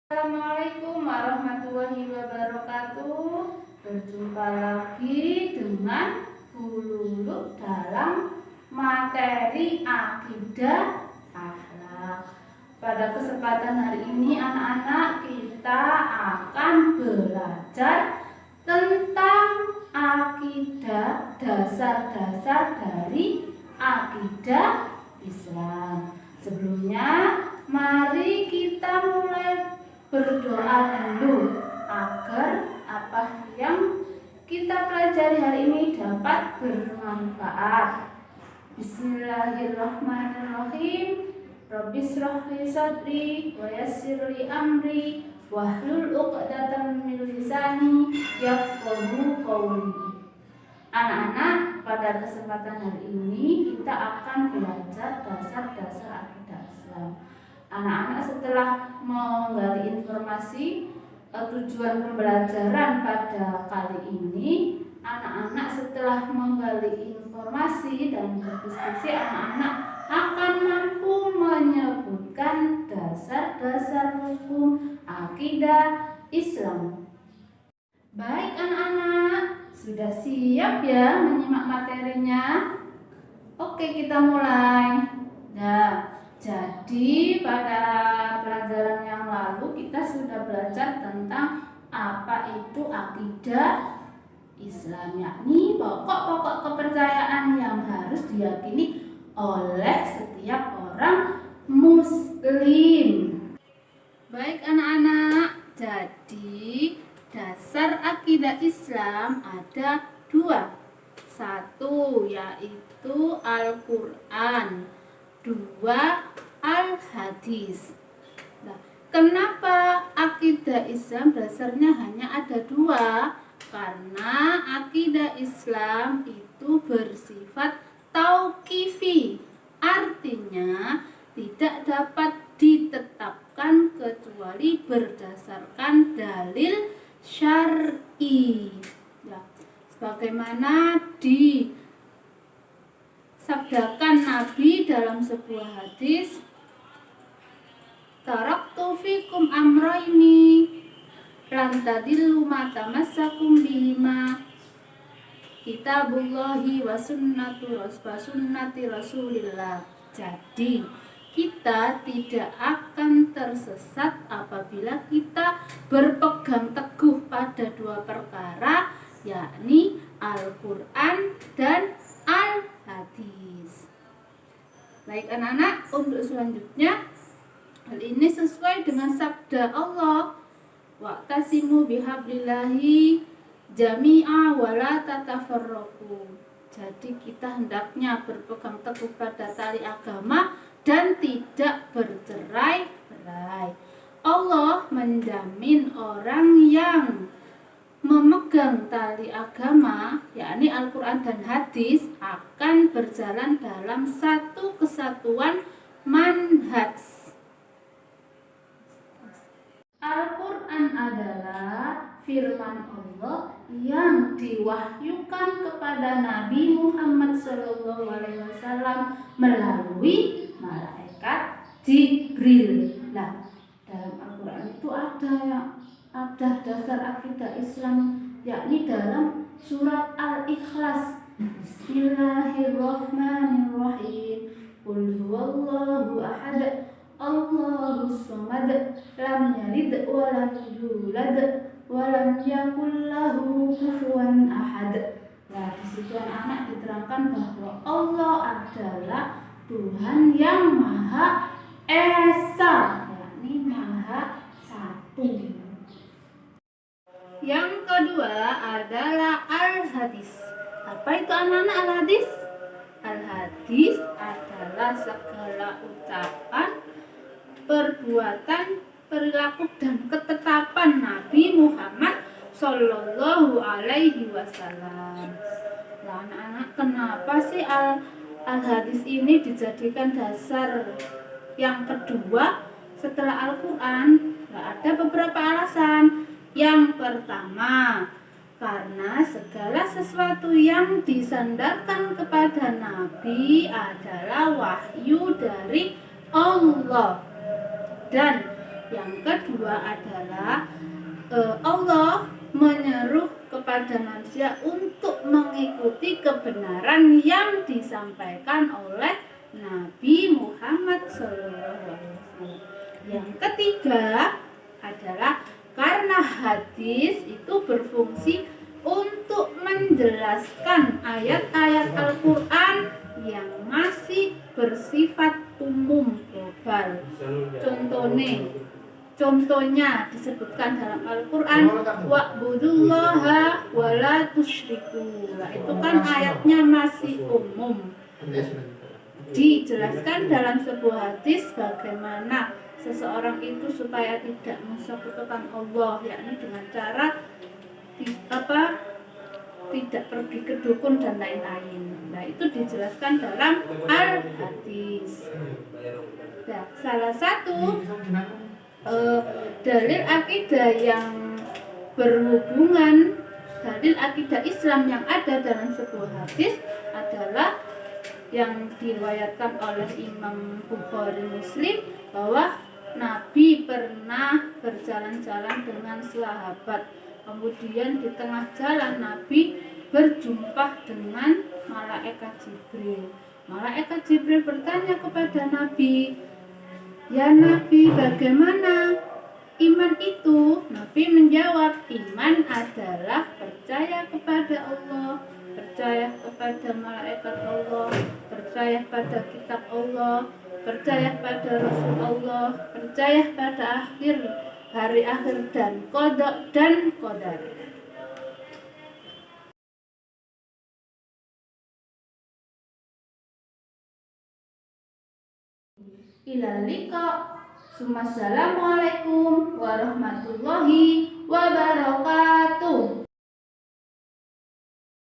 Assalamualaikum warahmatullahi wabarakatuh. Berjumpa lagi dengan Bu Lulu dalam materi akidah akhlak. Pada kesempatan hari ini anak-anak kita akan belajar tentang akidah, dasar-dasar dari akidah Islam. Sebelumnya mari kita mulai berdoa dulu agar apa yang kita pelajari hari ini dapat bermanfaat. Bismillahirrahmanirrahim. Rabbis shrahli sadri wa yassirli amri wahlul 'uqdatam min lisani yafqahu qawli. Anak-anak, pada kesempatan hari ini kita akan belajar dasar-dasar akidah Islam. Anak-anak setelah menggali informasi tujuan pembelajaran pada kali ini, anak-anak setelah menggali informasi dan berdiskusi, anak-anak akan mampu menyebutkan dasar-dasar hukum akidah Islam. Baik anak-anak, sudah siap ya menyimak materinya? Oke, kita mulai. Nah, jadi pada pelajaran yang lalu kita sudah belajar tentang apa itu akidah Islam, yakni pokok-pokok kepercayaan yang harus diyakini oleh setiap orang muslim. Baik anak-anak, jadi dasar akidah Islam ada dua. Satu yaitu Al-Quran, dua Al-Hadis. Nah, kenapa akidah Islam dasarnya hanya ada dua? Karena akidah Islam itu bersifat tauqifi, artinya tidak dapat ditetapkan kecuali berdasarkan dalil syar'i. Ya, sebagaimana disabdakan Nabi dalam sebuah hadis, taraktu fikum amrayni lan tadillu ma tamassakum bihima kitabullahi wa sunnati rasulillah. Jadi kita tidak akan tersesat apabila kita berpegang teguh pada dua perkara, yakni Al-Quran dan Al-Hadis. Baik anak-anak, untuk selanjutnya, hal ini sesuai dengan sabda Allah, wa'tasimu bihablillahi jami'a wa la tatafarraqu. Jadi kita hendaknya berpegang teguh pada tali agama dan tidak bercerai-berai. Allah menjamin orang yang memegang tali agama, yakni Al-Quran dan Hadis, akan berjalan dalam satu kesatuan manhaj. Al-Quran adalah firman Allah yang diwahyukan kepada Nabi Muhammad SAW melalui malaikat Jibril. Nah, dalam Al-Quran itu ada dasar akidah Islam, yakni dalam surat Al-Ikhlas. Bismillahirrahmanirrahim. Qul huwallahu ahad, Allahus samad, lam yalid wa lam yulad wa lam yakul lahu kufuwan ahad. Nah, di situ anak diterangkan bahwa Allah adalah Tuhan yang Maha Esa, yakni Maha Satu. Yang kedua adalah Al-Hadis. Apa itu anak-anak Al-Hadis? Al-Hadis adalah segala ucapan, perbuatan, perilaku dan ketetapan Nabi Muhammad Sallallahu Alaihi Wasallam. Nah, anak-anak, kenapa sih Al-Hadis ini dijadikan dasar yang kedua setelah Al-Quran? Nah, ada beberapa alasan. Yang pertama, karena segala sesuatu yang disandarkan kepada Nabi adalah wahyu dari Allah, dan Yang kedua adalah Allah menyeru kepada manusia untuk mengikuti kebenaran yang disampaikan oleh Nabi Muhammad SAW. Yang ketiga adalah karena hadis itu berfungsi untuk menjelaskan ayat-ayat Al-Quran yang masih bersifat umum global. Contohnya disebutkan dalam Al-Quran, wa'budullaha wa la tusyriku. Itu kan ayatnya masih umum. Dijelaskan dalam sebuah hadis bagaimana seseorang itu supaya tidak mensekutukan Allah, yakni dengan cara tidak pergi ke dukun dan lain-lain. Nah, itu dijelaskan dalam Al-Hadis. Nah, salah satu dalil akidah yang berhubungan, dalil akidah Islam yang ada dalam sebuah hadis adalah yang diriwayatkan oleh Imam Bukhari Muslim, bahwa Nabi pernah berjalan-jalan dengan sahabat. Kemudian di tengah jalan Nabi berjumpa dengan malaikat Jibril. Malaikat Jibril bertanya kepada Nabi, "Ya Nabi, bagaimana iman itu?" Nabi menjawab, "Iman adalah percaya kepada Allah, percaya kepada malaikat Allah, percaya pada kitab Allah, percaya pada Rasul Allah, percaya pada hari akhir dan qada dan qadar." Ilal liqa. Assalamualaikum warahmatullahi wabarakatuh.